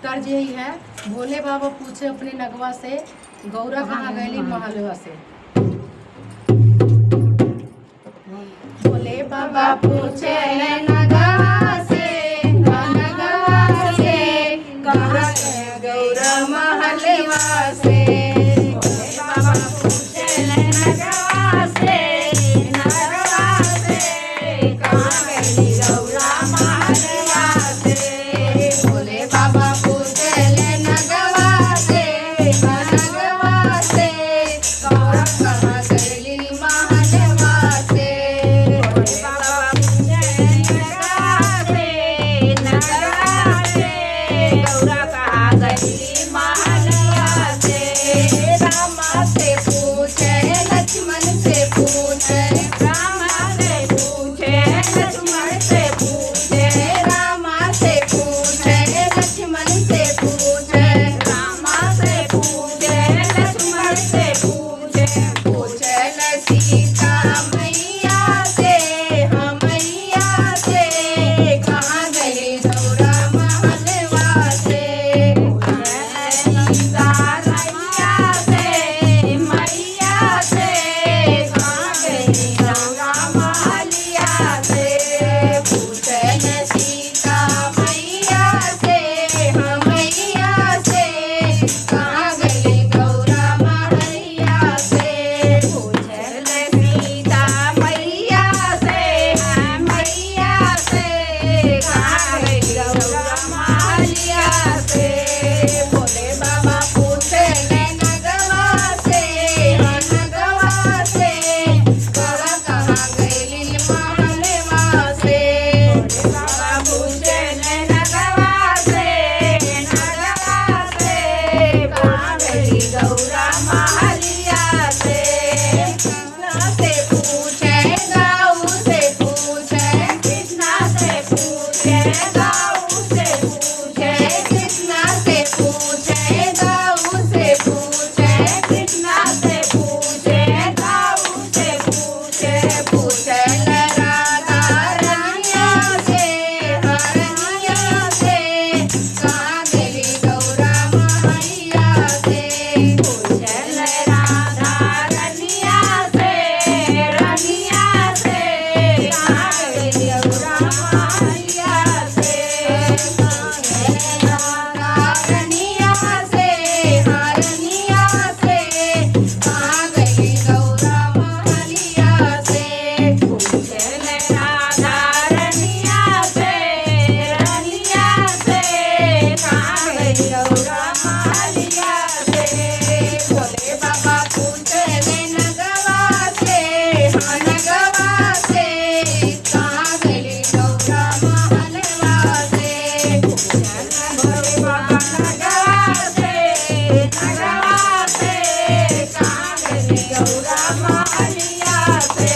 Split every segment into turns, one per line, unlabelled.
उत्तर जे ही है, भोले बाबा पूछे अपने नगवा से, गौरा कहाँ गईली महलवा से। भोले बाबा पूछे नगवा से, नगवा से, कहाँ गौरा महलवा से। भोले बाबा पूछे नगवा से, नगवा से, कहाँ गईली गौरा महलवा से। भोले बाबा पूछे नगवा से, नगवा से, गौरा कहाँ गईली महलवा से। भोले बाबा पूछे नगवा से, नगवा से, गौरा कहाँ गईली महलवा से। रामा से पूछे, लक्ष्मण से पूछे, रामा से पूछे, लक्ष्मण से पूछे, रामा से पूछे, लक्ष्मण से पूछे, रामा से पूछे, लक्ष्मण से पूछे, पूछे सीता मैया से, हाँ मैया से, कहाँ गई गौरा महलवा से। पूछे सीता मैया से, मैया से, कहाँ गई गौरा महलिया से। पूछे सीता मैया से, हाँ मैया से, कहाँ गई गौरा महलिया से। पूछे सीता मैया से, हाँ मैया से, कहाँ गई गौरा महलिया से। भोले बाबा पूछे नगवा से, हाँ नगवा से, गौरा कहाँ गईली महलवा से। भोले बाबा पूछे नगवा से, नगवा से, कहाँ गईली गौरा महलिया से। कृष्णा से पूछे, गौ से पूछे, कृष्णा से पूछे, गौ से पूछे, कृष्णा से पूछे, गौ से पूछे, कृष्णा से पूछे, गौ से पूछे, पूछे राधा रनिया से, हरनिया से, कहाँ गईली गौरा महलिया से। पूछे राधा रनिया से, रनिया से, कहाँ गईली गौरा महलिया से। राधा रनिया से, हरनिया से, कहाँ गईली गौरा महलिया से। पूछे राधा रनिया से, रनिया से, कहाँ गईली गौरा महलिया से। भोले बाबा पूछे नगवा से, हाँ नगवा से, कहाँ गईली गौरा महलवा से। भोले बाबा नगवा से, नगवा से, कहाँ गईली गौरा महलिया से।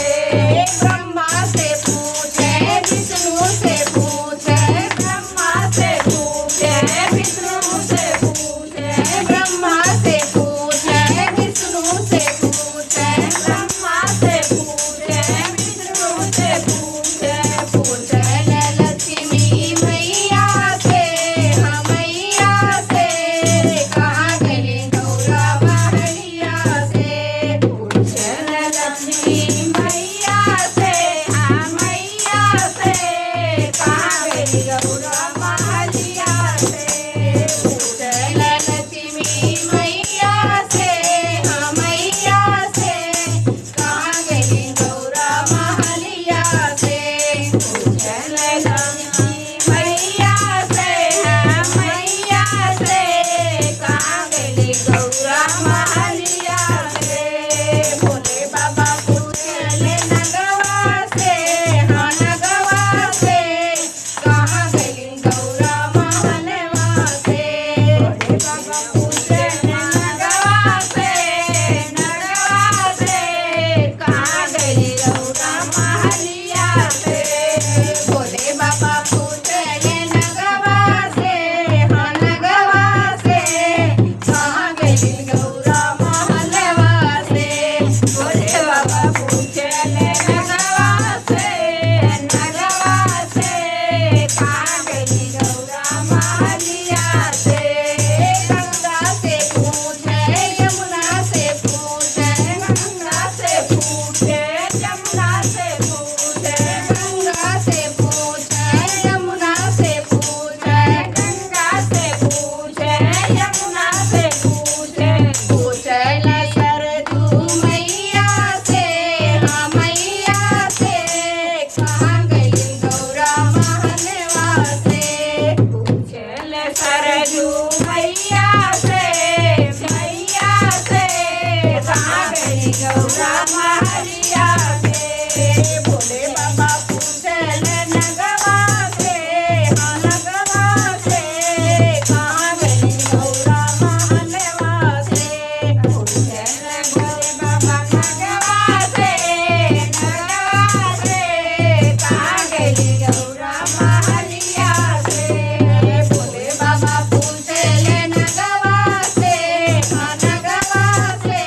ब्रह्मा से पूछे, विष्णु से पूछे, ब्रह्मा से पूछे, विष्णु से पूछे, ब्रह्मा से पूछे, विष्णु से पूछे, ब्रह्मा से पूछे, विष्णु से पूछे, पूछे लक्ष्मी मैया से, हाँ मैया से, कहाँ गईली गौरा महलिया से। पूछे लक्ष्मी मैया से, हाँ मैया से, कहाँ गईली गौरा महलिया से। पूछे लक्ष्मी मैया से, हाँ मैया से, कहाँ गईली गौरा महलिया से। पूछे लक्ष्मी मैया से, हाँ मैया से, कहाँ गईली गौरा महलिया से। भोले बाबा पूछे नगवा से, हाँ नगवा से, कहाँ गईली गौरा महलवा से।
सरजू मैया से कहाँ गई गौरा महलिया से भोले बाबा पूछल नगवा से हाँ नगवा से कहाँ गई गौरा महलवा से पूछल भोले बाबा नगवा से कहाँ गई गौरा महलिया से भोले बाबा पूछल नगवा से हाँ नगवा से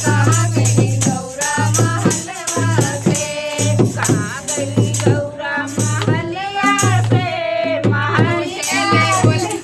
कहाँ गई गौरा महलवा से कहाँ गई गौरा महलिया से महलिया बोले